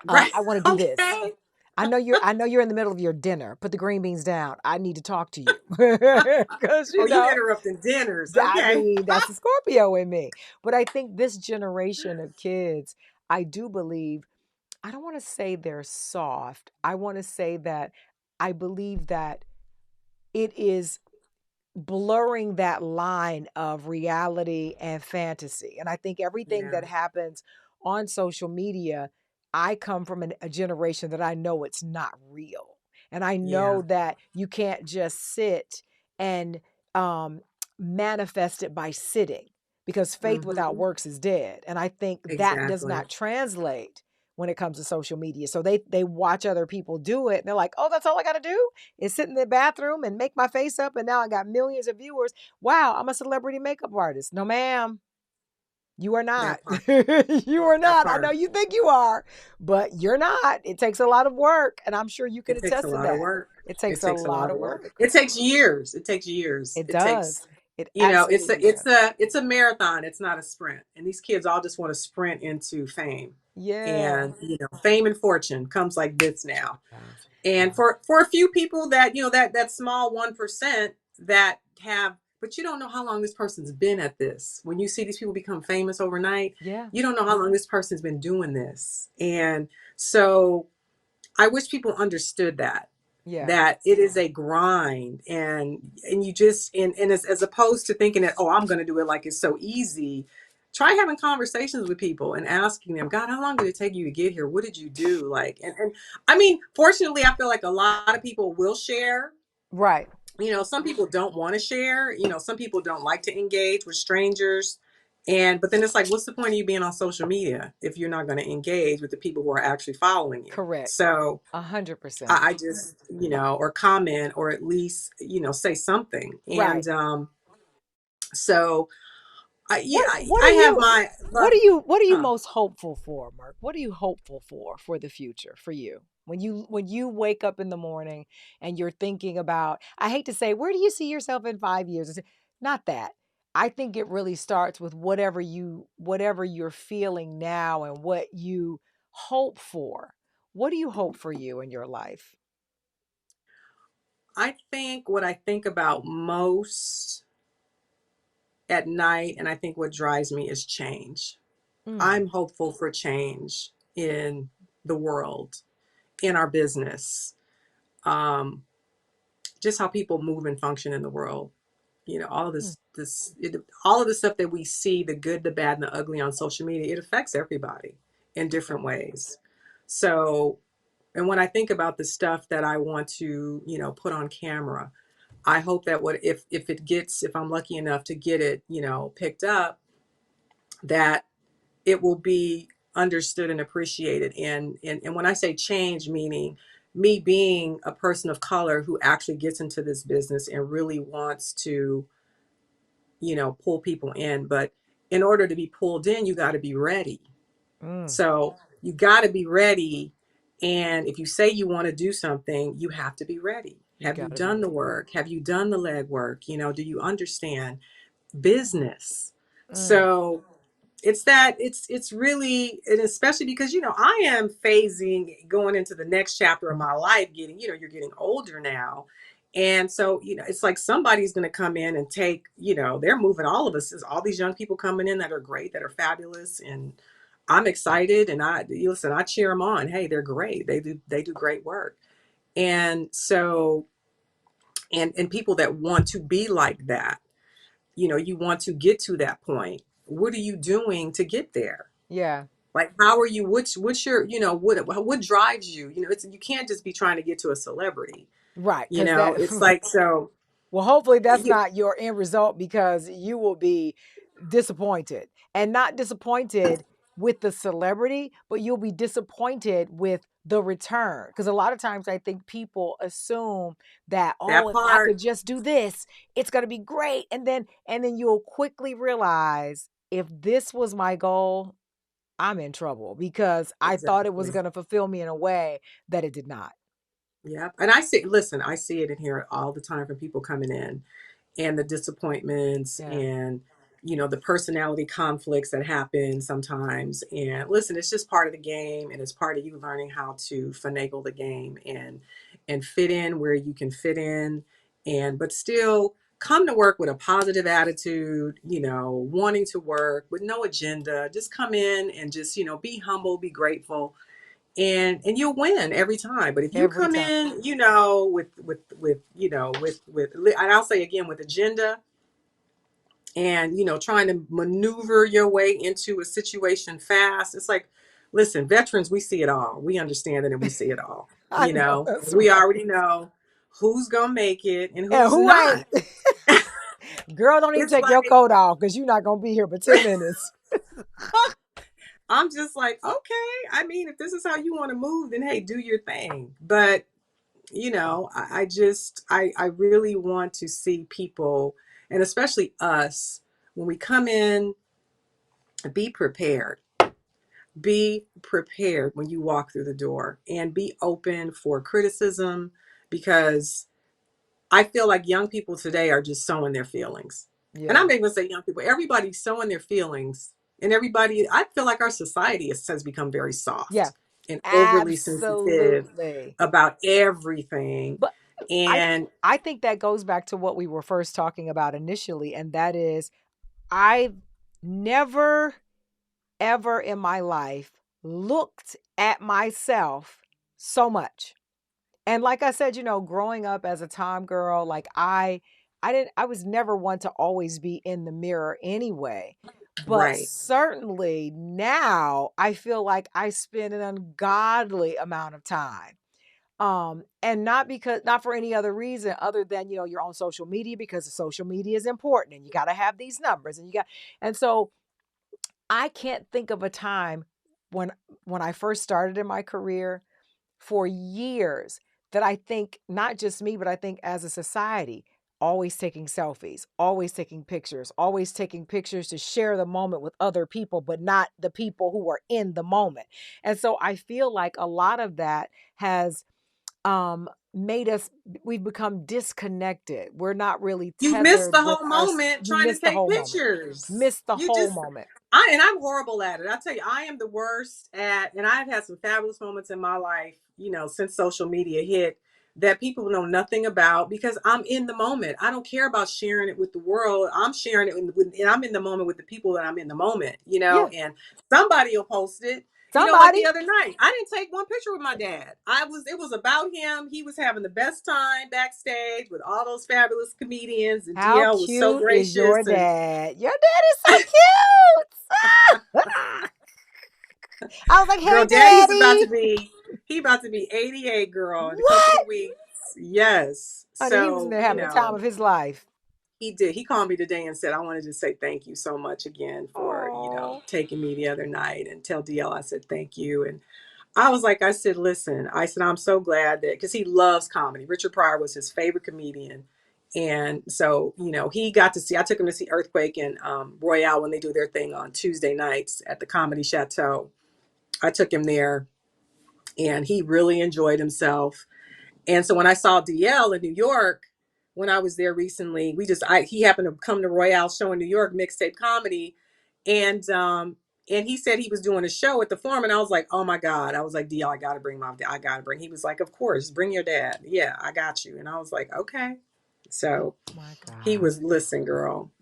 Right.
I want to do this.
Okay.
I know you're in the middle of your dinner. Put the green beans down. I need to talk to you. Because
Oh, you interrupting dinners.
I
Okay.
mean, that's the Scorpio in me. But I think this generation of kids, I do believe, I don't want to say they're soft. I want to say that I believe that it is blurring that line of reality and fantasy. And I think everything
Yeah.
that happens on social media, I come from a generation that I know it's not real. And I
Yeah.
know that you can't just sit and um, manifest it by sitting, because faith without
hmm
works is dead. And I think that does
Exactly.
not translate when it comes to social media. So they watch other people do it and they're like, "Oh, that's all I got to do is sit in the bathroom and make my face up and now I got millions of viewers. Wow, I'm a celebrity makeup artist." No, ma'am. You are not.
That part.
You are
That
not. I know
part.
you think you are, but you're not. It takes a lot of work, and I'm sure you can
It takes a
attest to
lot of
that.
work.
It
It
takes a
takes a
lot
lot
of
of work.
work.
It takes years. It takes years.
It
It takes,
does. It absolutely does.
it's a marathon. It's not a sprint. And these kids all just want to sprint into fame.
Yeah.
And fame and fortune comes like this now.
Yeah.
And
Yeah.
for a few people that that small 1% that have, but you don't know how long this person's been at this. When you see these people become famous overnight,
Yeah.
you don't know how long this person's been doing this. And so I wish people understood
Yeah.
that it is a grind, and you just, and as opposed to thinking that, oh, I'm going to do it like it's so easy. Try having conversations with people and asking them, God, how long did it take you to get here? What did you do? Like, and I mean, fortunately, I feel like a lot of people will share.
Right.
Some people don't want to share. Some people don't like to engage with strangers. And but then it's like, what's the point of you being on social media if you're not going to engage with the people who are actually following you?
Correct.
So
100%.
I just, or comment, or at least, say something.
Right.
And so
What what
I
are
have
you
my,
what are you
huh.
most hopeful for, Merc? What are you hopeful for the future for you? When you wake up in the morning and you're thinking about, I hate to say, where do you see yourself in 5 years? Not that. I think it really starts with whatever you're feeling now and what you hope for. What do you hope for you in your life?
I think what I think about most at night, and I think what drives me, is change.
Mm,
I'm hopeful for change in the world, in our business, um, just how people move and function in the world. All of
mm,
all of the stuff that we see, the good, the bad, and the ugly on social media, it affects everybody in
it does.
different ways. So, and when I think about the stuff that I want to, put on camera, I hope that what if I'm lucky enough to get it, picked up, that it will be understood and appreciated. And when I say change, meaning me being a person of color who actually gets into this business and really wants to, pull people in. But in order to be pulled in, you got to be ready.
Mm,
So you got to be ready. And if you say you want to do something, you have to be ready.
you
Have you
got to be
done the
ready.
work? Have you done the legwork? Do you understand business?
Mm,
So it's really, and especially because I am phasing, going into the next chapter of my life, getting, you're getting older now. And so it's like somebody's going to come in and take, they're moving all of us. There's all these young people coming in that are great, that are fabulous, and I'm excited. And listen, I cheer them on. Hey, they're great. They do great work. And so, and people that want to be like that, you want to get to that point. What are you doing to get there?
yeah.
Like, how are you? What's your, what drives you? You can't just be trying to get to a celebrity.
Right. Because that
It's like, so
well, hopefully that's
you,
not your end result, because you will be disappointed, and not disappointed with the celebrity, but you'll be disappointed with the return. Because a lot of times I think people assume that, oh,
that
if I
part.
could just do this, it's going to be great. And then you'll quickly realize, if this was my goal, I'm in trouble, because I thought it was
Exactly.
going to fulfill me in a way that it did not.
Yeah. And I see it in here all the time from people coming in, and the disappointments,
Yeah.
and the personality conflicts that happen sometimes. And listen, it's just part of the game, and it's part of you learning how to finagle the game, and fit in where you can fit in, and but still come to work with a positive attitude, wanting to work with no agenda. Just come in and just, be humble, be grateful, and you'll win every time. But if you
Every
come
time.
in, with and I'll say again, with agenda, and trying to maneuver your way into a situation fast, it's like, listen, veterans, we see it all. We understand it, and we see it all.
I know that's
We
right.
already know who's gonna make it and
And
who's
who ain't?
not.
Girl, don't even
It's
take your
like,
coat off, because you're not gonna be here for 10 minutes.
I'm just like, okay, I mean, if this is how you want to move, then hey, do your thing. But I just, I really want to see people, and especially us, when we come in, be prepared. Be prepared when you walk through the door, and be open for criticism, because I feel like young people today are just sowing their feelings. And I'm
Yeah.
not even say young people, everybody's sowing their feelings. And everybody, I feel like our society has become very
Yeah.
soft and overly sensitive
Absolutely.
about everything.
But I
And
I think that goes back to what we were first talking about initially, and that is, I've never ever in my life looked at myself so much. And like I said, growing up as a time girl, like I was never one to always be in the mirror anyway. But
right,
certainly now I feel like I spend an ungodly amount of time. And not for any other reason other than, you're on social media, because social media is important, and you got to have these numbers, and so I can't think of a time when I first started in my career for years that I think not just me, but I think as a society, always taking selfies, always taking pictures to share the moment with other people, but not the people who are in the moment. And so I feel like a lot of that has made us, we've become disconnected. We're not really
You missed
tethered
the
with
whole
us.
moment
You
trying to
missed the
take
whole moment.
pictures.
Missed the
You
whole
just
moment.
I'm horrible at it. I tell you, I am the worst at, and I've had some fabulous moments in my life, since social media hit, that people know nothing about because I'm in the moment. I don't care about sharing it with the world. I'm sharing it and I'm in the moment with the people that I'm in the moment,
Yeah.
and somebody will post it. Like
Somebody.
the other night, I didn't take one picture with my dad. It was about him. He was having the best time backstage with all those fabulous comedians, and
How
DL was so
cute is your
gracious. And
dad? Your dad is so cute. I was like,
girl,
hey,
daddy's
daddy.
he about to be 88, girl, in a couple
What?
of weeks. Yes.
Honey, he was in
So,
there having the time of his life.
he did. He called me today and said, I wanted to say thank you so much again for,
Oh,
taking me the other night, and tell DL I said thank you. And I was like, I said, listen, I said, I'm so glad that, because he loves comedy. Richard Pryor was his favorite comedian. And so, he got to see, I took him to see Earthquake and Royale when they do their thing on Tuesday nights at the Comedy Chateau. I took him there and he really enjoyed himself. And so when I saw DL in New York, when I was there recently, he happened to come to Royale's show in New York, mixtape comedy, and he said he was doing a show at the Forum, and I was like, oh my God, I was like, DL, I gotta bring. He was like, of course, bring your dad. Yeah, I got you. And I was like, okay. So
my
he
God.
was, listen, girl,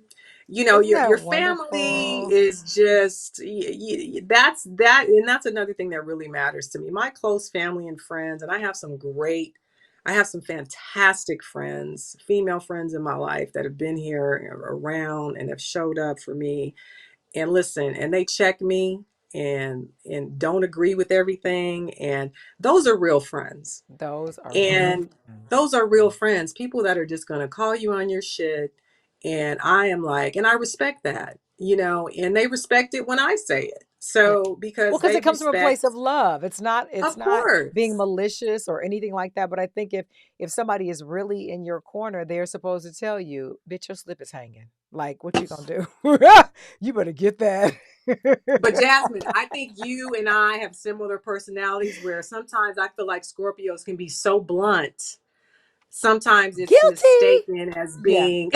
Isn't
your
that
family
wonderful?
is just and that's another thing that really matters to me, my close family and friends. And I have some fantastic friends, female friends in my life that have been here around and have showed up for me, and listen, and they check me and don't agree with everything, and those are real friends.
Those are real
And
friends.
those are real friends, people that are just going to call you on your shit. And I am like, and I respect that, and they respect it when I say it.
Yeah.
So
Well,
because
because
they
it comes from a place of
respect,
love. It's
of
not being
course.
malicious or anything like that. But I think if somebody is really in your corner, they're supposed to tell you, bitch, your slip is hanging. Like, what you gonna do? You better get that.
But Jasmine, I think you and I have similar personalities where sometimes I feel like Scorpios can be so blunt. Sometimes it's
Guilty.
mistaken as
Yeah.
being,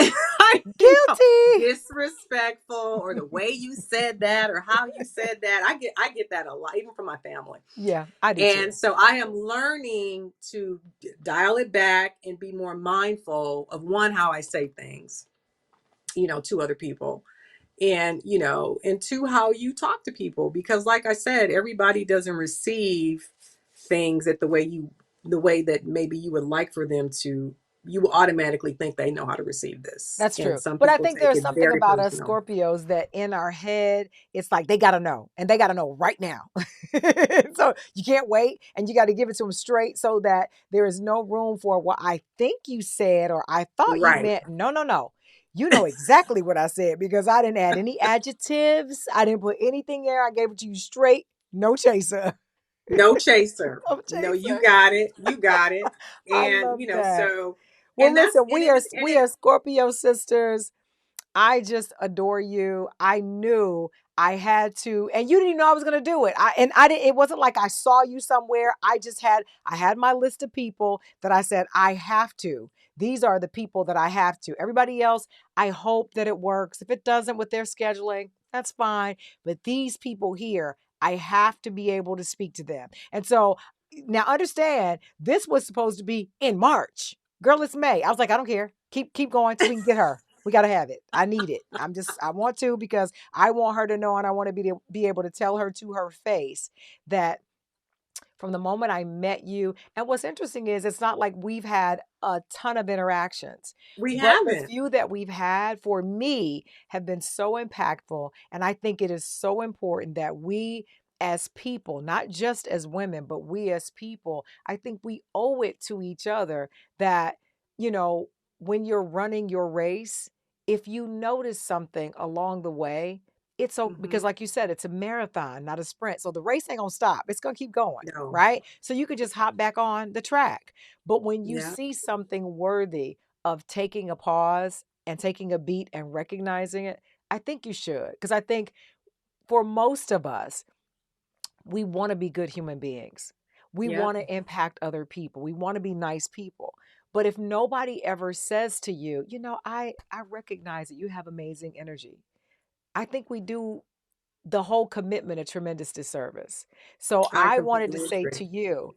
Guilty.
disrespectful, or the way you said that, or how you said that. I get that a lot, even from my family.
Yeah, I do
And
too.
so I am learning to dial it back and be more mindful of, one, how I say things, to other people, and and two, how you talk to people, because like I said, everybody doesn't receive things at the way that maybe you would like for them to. You will automatically think they know how to receive this,
That's
and
true.
some
But I
people
think
take
there's
it
something
very
about us
personal.
Scorpios that in our head, it's like they got to know and they got to know right now. So you can't wait and you got to give it to them straight so that there is no room for what I think you said or I thought you
Right.
meant. No, no, no. You know exactly what I said because I didn't add any adjectives. I didn't put anything there. I gave it to you straight. No chaser.
No chaser.
No
No, you
chaser.
got it. You got it.
I
And
love that.
so,
Well,
and that's
listen,
and
we are Scorpio sisters. I just adore you. I knew I had to, and you didn't even know I was gonna do it. I didn't. It wasn't like I saw you somewhere. I had my list of people that I said I have to. These are the people that I have to. Everybody else, I hope that it works. If it doesn't with their scheduling, that's fine. But these people here, I have to be able to speak to them. And so now understand, this was supposed to be in March. Girl, it's May. I was like, I don't care. Keep going till we can get her. We got to have it. I need it. I want to because I want her to know and I want to be able to tell her to her face that from the moment I met you. And what's interesting is it's not like we've had a ton of interactions,
we
but the
haven't.
few that we've had for me have been so impactful. And I think it is so important that we as people, not just as women, but we as people, I think we owe it to each other that, you know, when you're running your race, if you notice something along the way, it's so, because
Hmm.
like you said, it's a marathon, not a sprint. So the race ain't gonna stop. It's gonna keep going,
No.
right? So you could just hop back on the track. But when you
Yeah.
see something worthy of taking a pause and taking a beat and recognizing it, I think you should. Because I think for most of us, we want to be good human beings. We
Yeah.
want to impact other people. We want to be nice people. But if nobody ever says to you, I recognize that you have amazing energy, I think we do the whole commitment a tremendous disservice. So
I
I wanted to
completely
say
agree.
to you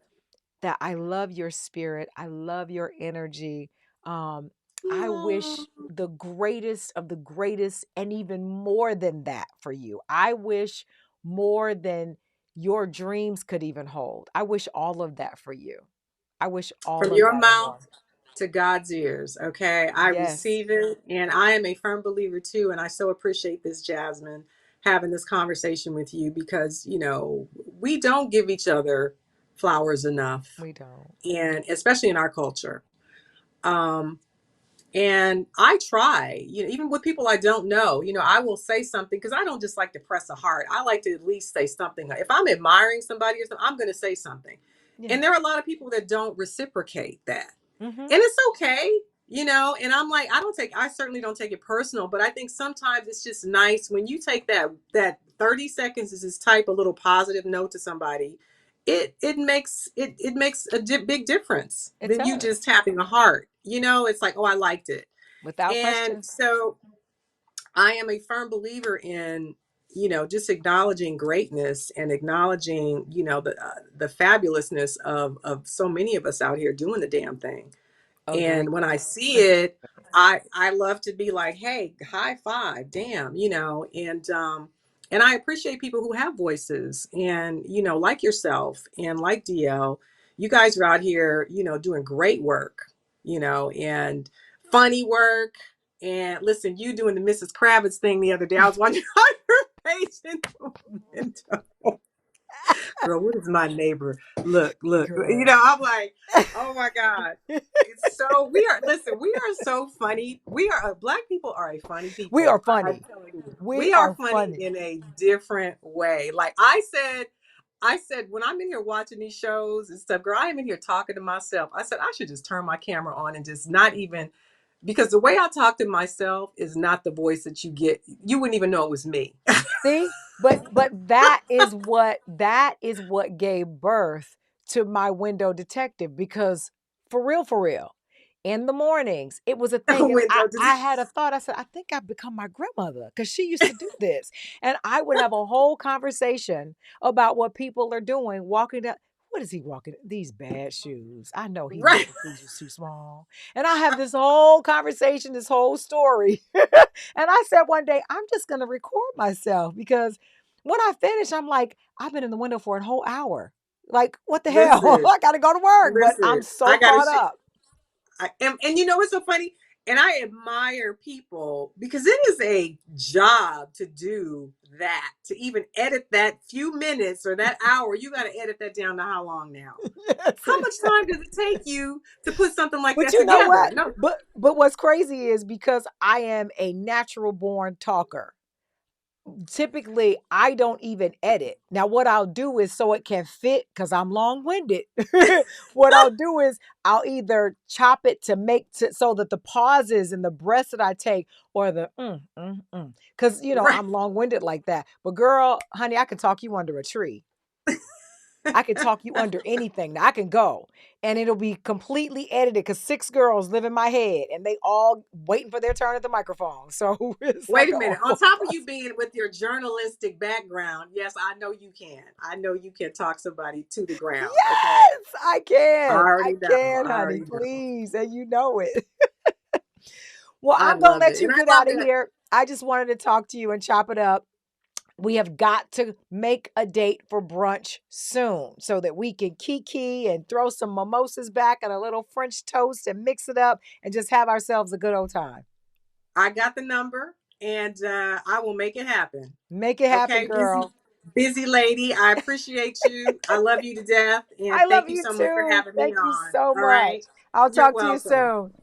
that I love your spirit. I love your energy. Um, I
Aw.
wish the greatest of the greatest and even more than that for you. I wish more than your dreams could even hold. I wish all of that for you. I wish all
From
of
your
that and
mouth
more.
to God's ears. Okay. I
Yes,
receive it. And I am a firm believer too. And I so appreciate this, Jasmine, having this conversation with you because, we don't give each other flowers enough.
we don't.
And especially in our culture. Um, and I try, even with people I don't know, I will say something because I don't just like to press a heart. I like to at least say something. If I'm admiring somebody or something, I'm going to say something.
Yeah.
And there are a lot of people that don't reciprocate that.
Mm-hmm.
And it's okay, and I'm like, I certainly don't take it personal, but I think sometimes it's just nice when you take that 30 seconds to just type a little positive note to somebody. It makes a big difference
It
than you just
does.
tapping a heart. It's like, oh, I liked it.
Without
And
question.
so I am a firm believer in, just acknowledging greatness and acknowledging, the fabulousness of so many of us out here doing the damn thing.
Agree.
And when I see it, I love to be like, hey, high five, damn, and I appreciate people who have voices and, like yourself and like DL, you guys are out here, doing great work, and funny work. And listen, you doing the Mrs. Kravitz thing the other day. I was watching on her page in the window. Girl, what is my neighbor? Look.
Girl.
I'm like, oh my God. It's so listen, we are so funny. Black people are a funny
We
people.
are
I'm
funny.
telling you.
We
We are
are
funny
funny.
in a different way. Like I said, when I'm in here watching these shows and stuff, girl, I am in here talking to myself. I said, I should just turn my camera on and just not even, because the way I talk to myself is not the voice that you get. You wouldn't even know it was me.
See? But that is what gave birth to my window detective, because for real, in the mornings, it was a thing. And I,
Window.
I had a thought. I said, I think I've become my grandmother because she used to do this. And I would have a whole conversation about what people are doing walking down. What is he walking? These bad shoes. I know he
Right.
knows these are too small. And I have this whole conversation, this whole story. And I said one day, I'm just going to record myself because when I finish, I'm like, I've been in the window for a whole hour. Like, what the hell?
Listen,
I got to go to work, but I'm
listen.
so
I gotta
caught up.
and what's so funny? And I admire people because it is a job to do that, to even edit that few minutes or that hour. You got to edit that down to how long now?
Yes,
How
it
much
does.
time does it take you to put something like
But
that
you know
together?
what?
No,
But what's crazy is because I am a natural born talker. Typically I don't even edit. Now, what I'll do is so it can fit because I'm long winded. What I'll do is I'll either chop it to so that the pauses and the breaths that I take, or the because
right.
I'm long winded like that. But girl, honey, I can talk you under a tree. I can talk you under anything. Now I can go and it'll be completely edited because six girls live in my head and they all waiting for their turn at the microphone. So it's like
Wait a
an
minute. On
ongoing
top of you
process.
being with your journalistic background, yes, I know you can. I know you can talk somebody to the ground. Okay.
Yes, I
I
can. I
already know.
can,
I
honey.
already know.
Please. And you know it. Well,
I
I'm going to
love
let
it.
you
And I
get
love
out of
that.
here. I just wanted to talk to you and chop it up. We have got to make a date for brunch soon so that we can kiki and throw some mimosas back and a little French toast and mix it up and just have ourselves a good old time.
I got the number and I will make it happen.
Make it happen,
Okay, busy,
girl.
busy lady. I appreciate you. I love you to death. And
I love
thank you
you
so much for
too.
having me
Thank you
on.
so
All
much.
right.
I'll
You're
talk to you
welcome.
soon.